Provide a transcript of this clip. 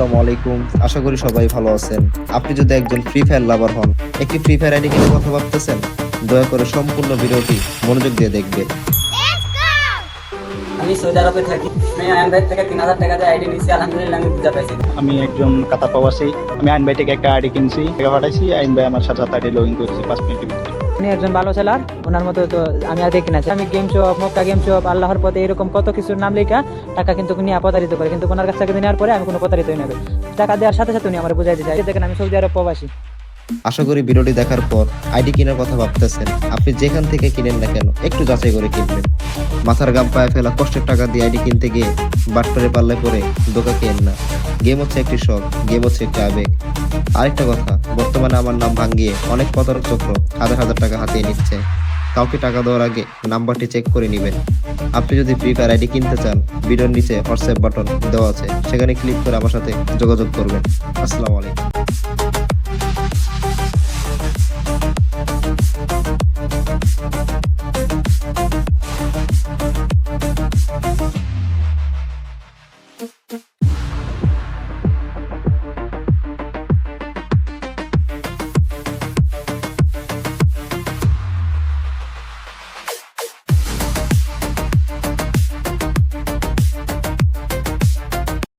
আসসালামু আলাইকুম। আশা করি সবাই ভালো আছেন। আপনি যদি একজন ফ্রি ফায়ার লাভার হন, একটি ফ্রি ফায়ার আইডি কিনে কথা ভাবতেছেন, দয়া করে সম্পূর্ণ ভিডিওটি মনোযোগ দিয়ে দেখবেন। আমি সৌদি আরবে থাকি। আমি আয়ন ভাই থেকে 3,000 টাকা দিয়ে আইডি নিয়েছি, আলহামদুলিল্লাহ আমি বুঝা পাইছি। আমি একজন কাতার প্রবাসী। আমি আইন ভাই থেকে একটা আইডি কিনছি, টাকা পাঠাইছি। আইন ভাই আমার সাথে সাথে আইডি লগ ইন করেছি 5 মিনিটের ভিতরে। উনি একজন ভালো সেলার, ওনার মতো তো আমি আর দেখি না। আমি game shop, Mecca game shop, আল্লাহর পথে এরকম কত কিছুর নাম লেখা টাকা কিন্তু নিয়ে প্রতারিত করে, কিন্তু ওনার কাছ থেকে নেওয়ার পরে আমি কোনো প্রতারিত হই না। টাকা দেওয়ার সাথে সাথে উনি আমার বুঝাই দিতে চাই। দেখেন আমি সৌদি আরব প্রবাসী। আশা করি ভিডিওটি দেখার পর আইডি কেনার কথা ভাবতেছেন, আপনি যেখান থেকে কিনেন না কেন একটু যাচাই করে কিনবেন। মাথার গাম পায়ে ফেলা কষ্টের টাকা দিয়ে আইডি কিনতে গিয়ে বাটপারে পাল্লায় পরে ধোকা কেন না। গেম হচ্ছে একটি শখ, গেম হচ্ছে একটি আবেগ। আরেকটা কথা, বর্তমানে আমার নাম ভাঙিয়ে অনেক প্রতারক চক্র হাজার হাজার টাকা হাতিয়ে নিচ্ছে। কাউকে টাকা দেওয়ার আগে নাম্বারটি চেক করে নেবেন। আপনি যদি ফ্রি ফায়ার আইডি কিনতে চান, ভিডিওর নিচে হোয়াটসঅ্যাপ বাটন দেওয়া আছে, সেখানে ক্লিক করে আমার সাথে যোগাযোগ করবেন। আসসালামু আলাইকুম।